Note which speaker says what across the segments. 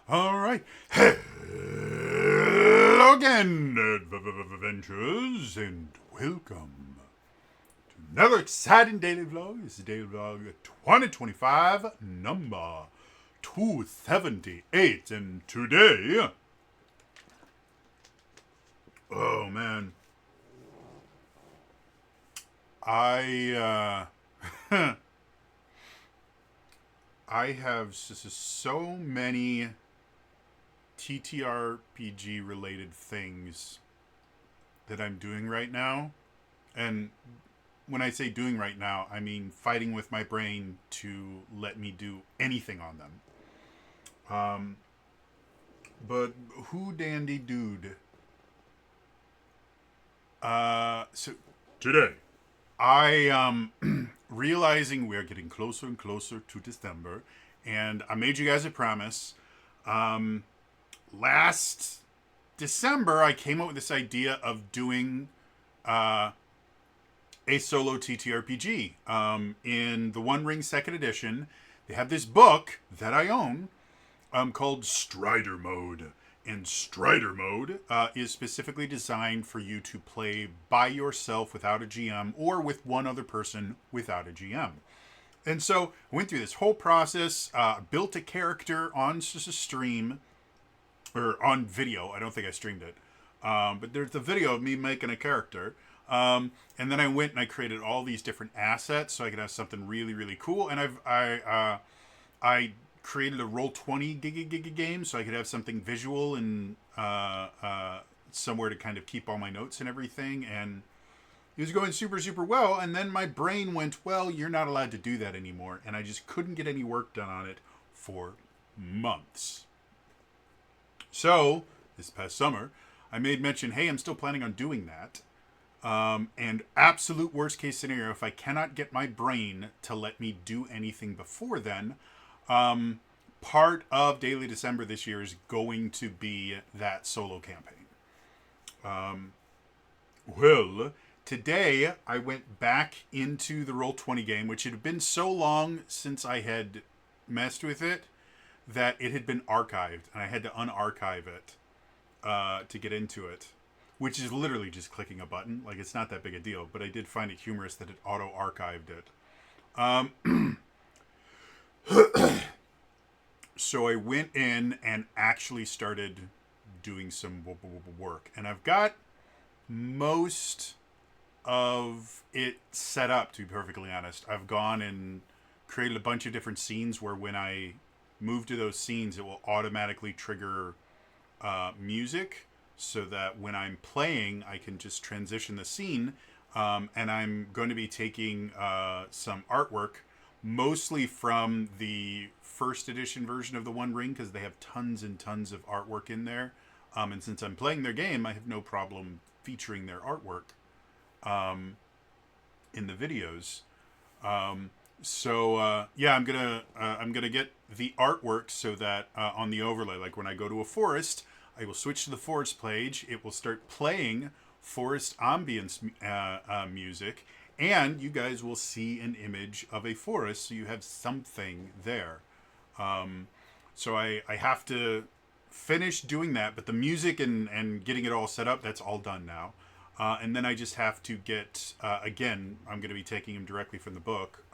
Speaker 1: All right. Hello again, adventurers, and welcome to another exciting daily vlog. This is Daily Vlog 2025, number 278. And today, oh man, I, I have so many TTRPG related things that I'm doing right now. And when I say doing right now, I mean fighting with my brain to let me do anything on them. Um, but who dandy dude? So today, I realizing we're getting closer and closer to December, and I made you guys a promise. Um, Last December, I came up with this idea of doing uh, a solo TTRPG. In the One Ring Second Edition, they have this book that I own called Strider Mode. And Strider Mode is specifically designed for you to play by yourself without a GM or with one other person without a GM. And so I went through this whole process, built a character on stream, or on video. I don't think I streamed it. But there's the video of me making a character. And then I went and I created all these different assets so I could have something really, really cool. And I created a Roll20 gig game so I could have something visual and somewhere to kind of keep all my notes and everything. And it was going super, super well. And then my brain went, well, you're not allowed to do that anymore. And I just couldn't get any work done on it for months. So, this past summer, I made mention, hey, I'm still planning on doing that. And absolute worst case scenario, if I cannot get my brain to let me do anything before then, part of Daily December this year is going to be that solo campaign. Well, today I went back into the Roll20 game, which had been so long since I had messed with it that it had been archived, and I had to unarchive it to get into it, which is literally just clicking a button. Like, it's not that big a deal, but I did find it humorous that it auto-archived it. So I went in and actually started doing some work, and I've got most of it set up, to be perfectly honest. I've gone and created a bunch of different scenes where when I move to those scenes, it will automatically trigger music so that when I'm playing, I can just transition the scene. And I'm going to be taking some artwork, mostly from the first edition version of the One Ring, because they have tons and tons of artwork in there. And since I'm playing their game, I have no problem featuring their artwork in the videos. Yeah, I'm gonna get the artwork so that on the overlay, like when I go to a forest, I will switch to the forest page. It will start playing forest ambience music, and you guys will see an image of a forest, so you have something there. So I have to finish doing that, but the music and getting it all set up, that's all done now. And then I just have to get, again, I'm going to be taking them directly from the book.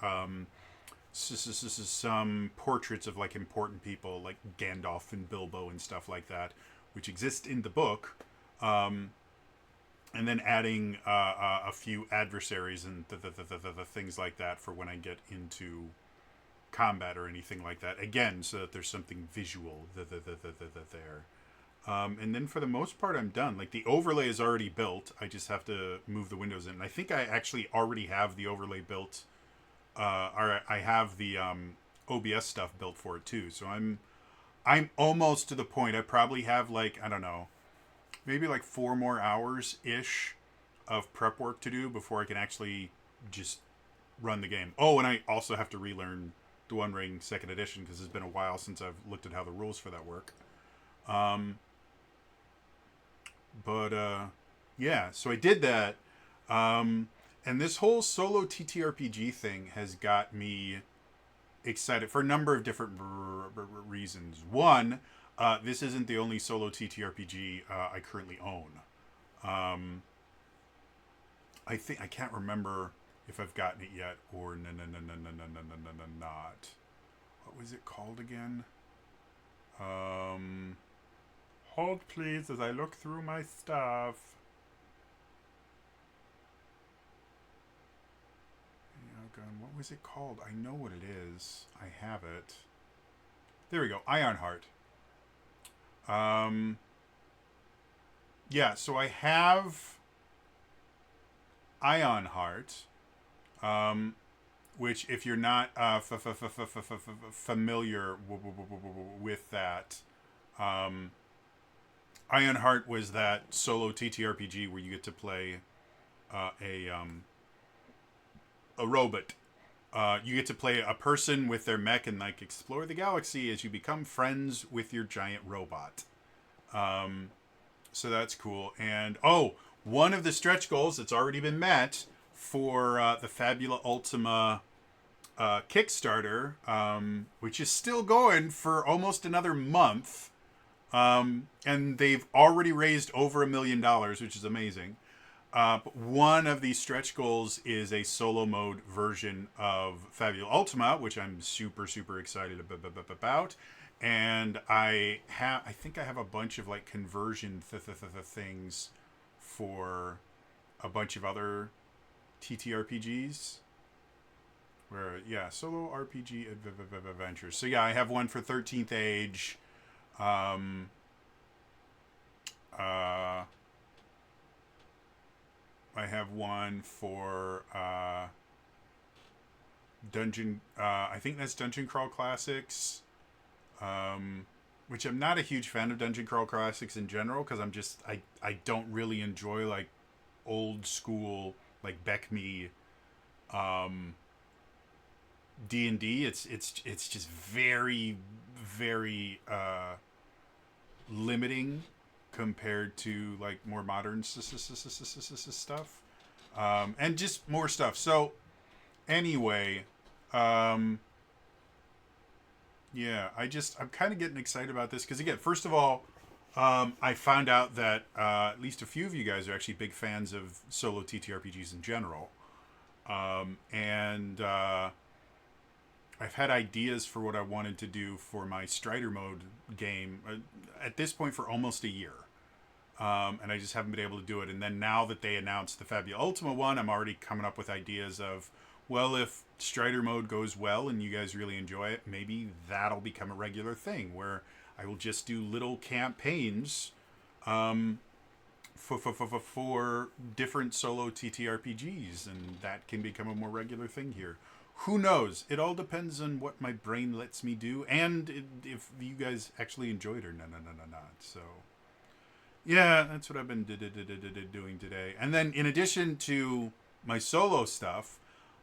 Speaker 1: Some portraits of like important people like Gandalf and Bilbo and stuff like that, which exist in the book. And then adding a few adversaries and the things like that for when I get into combat or anything like that. Again, so that there's something visual there. And then for the most part, I'm done. Like, the overlay is already built. I just have to move the windows in. And I think I actually already have the overlay built. Or I have the OBS stuff built for it too. So I'm almost to the point. I probably have, like, I don't know, maybe like 4 more hours ish of prep work to do before I can actually just run the game. Oh, and I also have to relearn the One Ring Second Edition because it's been a while since I've looked at how the rules for that work. Yeah, so I did that. And this whole solo TTRPG thing has got me excited for a number of different reasons. One, this isn't the only solo TTRPG I currently own. Um, I can't remember if I've gotten it yet or not. What was it called again? Hold please as I look through my stuff. What was it called? I know what it is. I have it. There we go. Ironheart. Yeah, so I have Ironheart, which if you're not familiar with that, Ironheart was that solo TTRPG where you get to play a robot. You get to play a person with their mech and like explore the galaxy as you become friends with your giant robot. So that's cool. And one of the stretch goals that's already been met for the Fabula Ultima Kickstarter, which is still going for almost another month. And they've already raised over $1 million, which is amazing. But one of these stretch goals is a solo mode version of Fabula Ultima, which I'm super, super excited about. And I think I have a bunch of like conversion things for a bunch of other TTRPGs. Where, yeah, solo RPG adventures. So yeah, I have one for 13th Age. I have one for Dungeon. I think that's Dungeon Crawl Classics, which I'm not a huge fan of Dungeon Crawl Classics in general because I don't really enjoy like old school like BECMI D&D. It's just very very limiting compared to like more modern stuff, and just more stuff. So anyway, yeah, I'm kind of getting excited about this because again, first of all, I found out that at least a few of you guys are actually big fans of solo TTRPGs in general, and I've had ideas for what I wanted to do for my Strider mode game at this point for almost a year. And I just haven't been able to do it. And then now that they announced the Fabula Ultima one, I'm already coming up with ideas of, well, if Strider mode goes well and you guys really enjoy it, maybe that'll become a regular thing where I will just do little campaigns for different solo TTRPGs, and that can become a more regular thing here. Who knows? It all depends on what my brain lets me do, and if you guys actually enjoy it or not. So, yeah, that's what I've been doing today. And then, in addition to my solo stuff,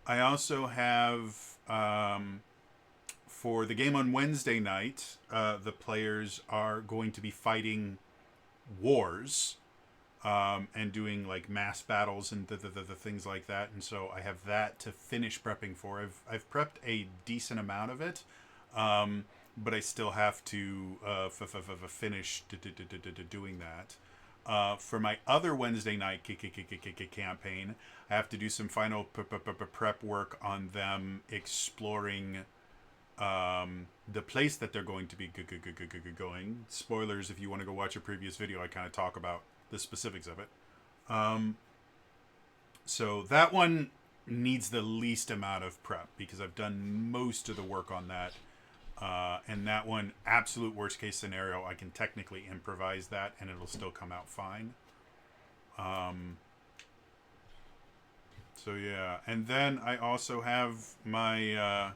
Speaker 1: I also have for the game on Wednesday night, the players are going to be fighting wars. And doing like mass battles and the things like that, and so I have that to finish prepping for. I've prepped a decent amount of it, but I still have to finish doing that. For my other Wednesday night campaign, I have to do some final prep work on them exploring the place that they're going to be going. Spoilers if you want to go watch a previous video, I kind of talk about the specifics of it. So that one needs the least amount of prep because I've done most of the work on that. And that one, absolute worst case scenario, I can technically improvise that and it'll still come out fine. So yeah, and then I also have my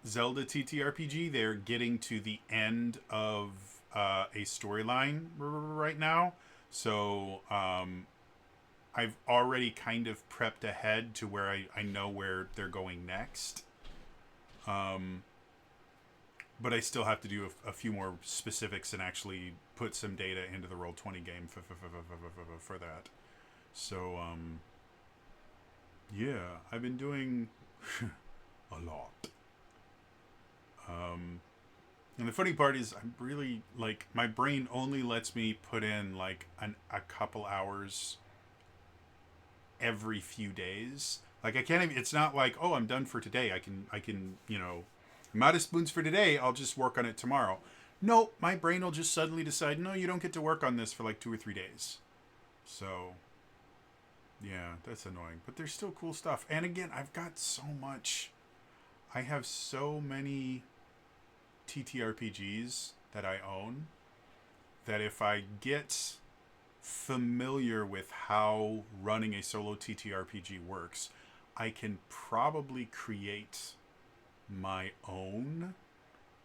Speaker 1: Zelda TTRPG. They're getting to the end of a storyline right now, so I've already kind of prepped ahead to where I know where they're going next, but I still have to do a few more specifics and actually put some data into the Roll20 game for that. So yeah, I've been doing a lot. And the funny part is, I'm really like my brain only lets me put in like a couple hours every few days. Like I can't even. It's not like, oh, I'm done for today. I can I'm out of spoons for today. I'll just work on it tomorrow. No, my brain will just suddenly decide, no, you don't get to work on this for like 2 or 3 days. So yeah, that's annoying. But there's still cool stuff. And again, I've got so much. I have so many TTRPGs that I own that if I get familiar with how running a solo TTRPG works, I can probably create my own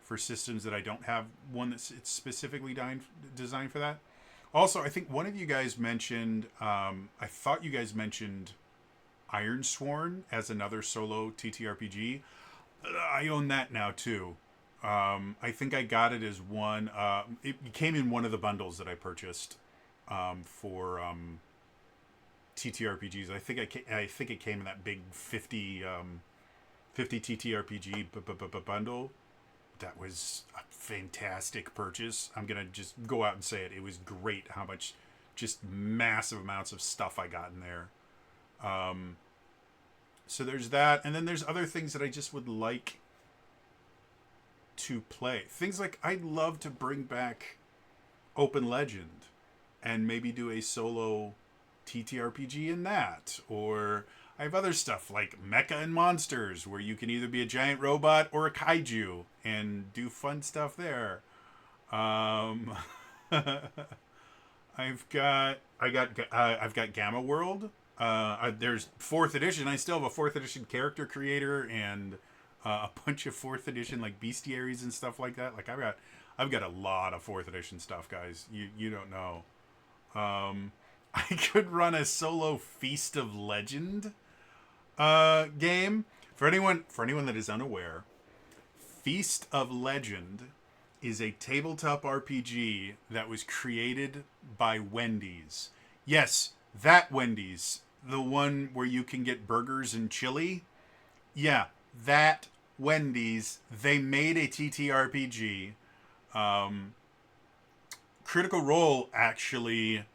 Speaker 1: for systems that I don't have one that's it's specifically designed for that. Also, I think one of you guys mentioned, I thought you guys mentioned Ironsworn as another solo TTRPG. I own that now too. I think I got it as one. It came in one of the bundles that I purchased for TTRPGs. I think it came in that big 50 TTRPG bundle. That was a fantastic purchase. I'm gonna just go out and say it. It was great how much just massive amounts of stuff I got in there. Um, so there's that, and then there's other things that I just would like to play. Things like I'd love to bring back Open Legend and maybe do a solo TTRPG in that. Or I have other stuff like Mecha and Monsters where you can either be a giant robot or a kaiju and do fun stuff there. Um, I've got Gamma World. There's fourth edition. I still have a fourth edition character creator and a bunch of fourth edition like bestiaries and stuff like that. Like I've got a lot of fourth edition stuff, guys. You don't know. I could run a solo Feast of Legend game. For anyone that is unaware, Feast of Legend is a tabletop RPG that was created by Wendy's. Yes, that Wendy's, the one where you can get burgers and chili. Yeah, that Wendy's. They made a TTRPG. Um, Critical Role actually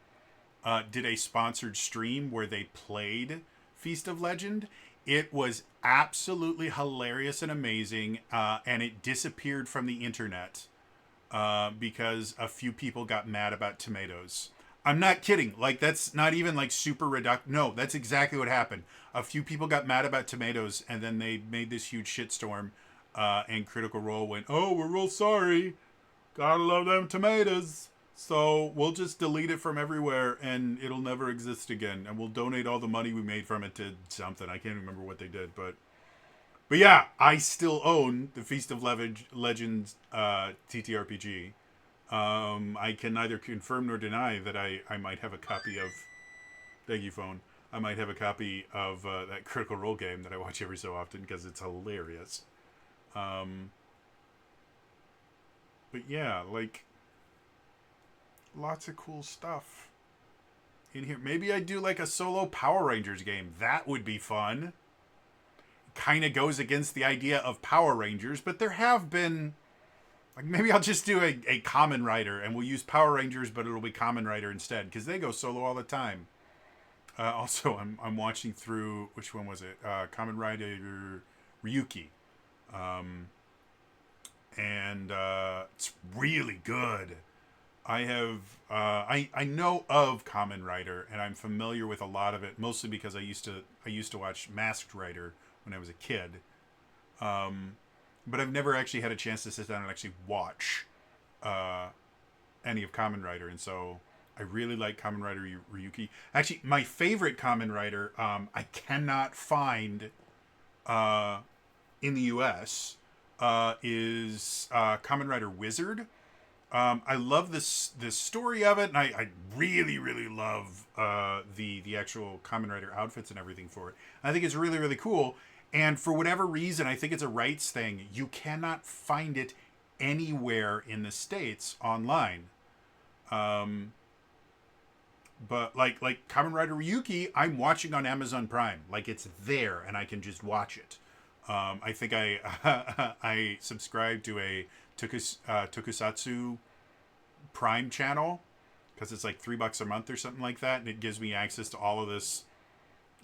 Speaker 1: did a sponsored stream where they played Feast of Legend. It was absolutely hilarious and amazing, and it disappeared from the internet because a few people got mad about tomatoes. I'm not kidding. Like, that's not even like super reduct. No, that's exactly what happened. A few people got mad about tomatoes, and then they made this huge shitstorm. And Critical Role went, "Oh, we're real sorry. Gotta love them tomatoes. So we'll just delete it from everywhere, and it'll never exist again. And we'll donate all the money we made from it to something. I can't remember what they did, but yeah, I still own the Feast of Legends TTRPG. I can neither confirm nor deny that I might have a copy of. Thank you, phone. I might have a copy of that Critical Role game that I watch every so often because it's hilarious. But yeah, like lots of cool stuff in here. Maybe I do like a solo Power Rangers game. That would be fun. Kind of goes against the idea of Power Rangers, but there have been like maybe I'll just do a Kamen Rider and we'll use Power Rangers, but it'll be Kamen Rider instead because they go solo all the time. Also, I'm watching through which one was it? Kamen Rider Ryuki, and it's really good. I have I know of Kamen Rider and I'm familiar with a lot of it mostly because I used to watch Masked Rider when I was a kid. But I've never actually had a chance to sit down and actually watch any of Kamen Rider, and so I really like Kamen Rider Ryuki. Actually, my favorite Kamen Rider I cannot find in the U.S. Is Kamen Rider Wizard. I love this story of it, and I really really love the actual Kamen Rider outfits and everything for it. I think it's really really cool. And for whatever reason, I think it's a rights thing. You cannot find it anywhere in the States online. But like Kamen Rider Ryuki, I'm watching on Amazon Prime. Like it's there, and I can just watch it. I think I I subscribe to a Tokusatsu Prime channel because it's like $3 a month or something like that, and it gives me access to all of this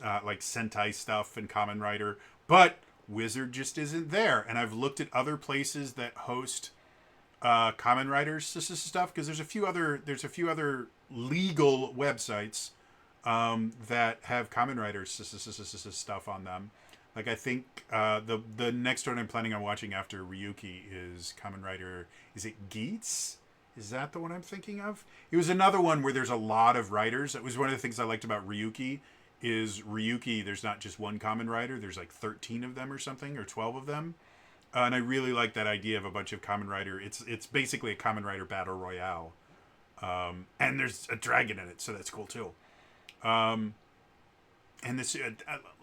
Speaker 1: like Sentai stuff and Kamen Rider. But Wizard just isn't there, and I've looked at other places that host Kamen Rider stuff because there's a few other legal websites that have Kamen Rider stuff on them. Like I think the next one I'm planning on watching after Ryuki is Kamen Rider. Is it Geats? Is that the one I'm thinking of? It was another one where there's a lot of writers. It was one of the things I liked about Ryuki. Is Ryuki? There's not just one Kamen Rider. There's like 13 of them or something, or 12 of them. And I really like that idea of a bunch of Kamen Rider. It's basically a Kamen Rider battle royale, and there's a dragon in it, so that's cool too. Um, and this,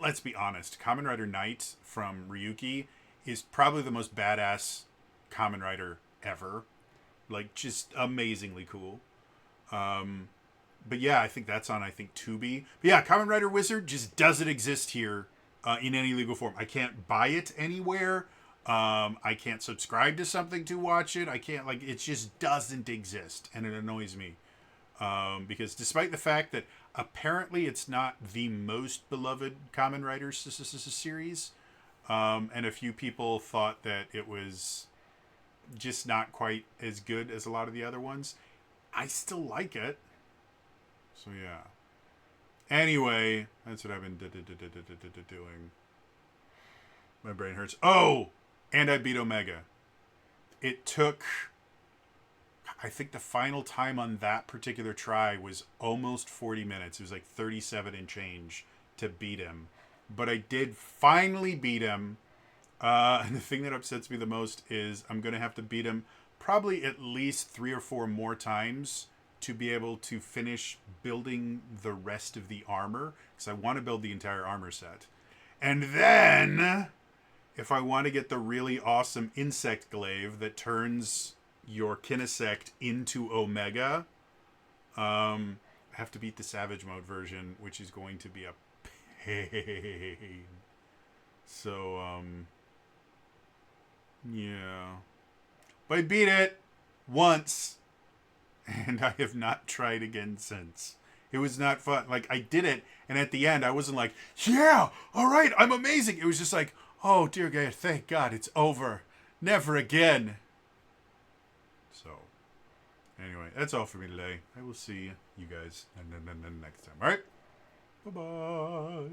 Speaker 1: let's be honest, Kamen Rider Knight from Ryuki is probably the most badass Kamen Rider ever. Like, just amazingly cool. Um, but yeah, I think that's on, I think, Tubi. But yeah, Kamen Rider Wizard just doesn't exist here in any legal form. I can't buy it anywhere. I can't subscribe to something to watch it. I can't, like, it just doesn't exist. And it annoys me. Because despite the fact that apparently it's not the most beloved Kamen Rider series, and a few people thought that it was just not quite as good as a lot of the other ones, I still like it. So yeah. Anyway, that's what I've been doing. My brain hurts. Oh, and I beat Omega. It took, I think the final time on that particular try was almost 40 minutes. It was like 37 and change to beat him. But I did finally beat him. And the thing that upsets me the most is I'm going to have to beat him probably at least 3 or 4 more times to be able to finish building the rest of the armor. Because I want to build the entire armor set. And then, if I want to get the really awesome insect glaive that turns your Kinesect into Omega, I have to beat the Savage Mode version, which is going to be a pain. So, yeah. But I beat it once, and I have not tried again since. It was not fun. Like, I did it, and at the end, I wasn't like, yeah, all right, I'm amazing. It was just like, oh, dear God, thank God, it's over. Never again. So, anyway, that's all for me today. I will see you guys next time. All right? Bye-bye.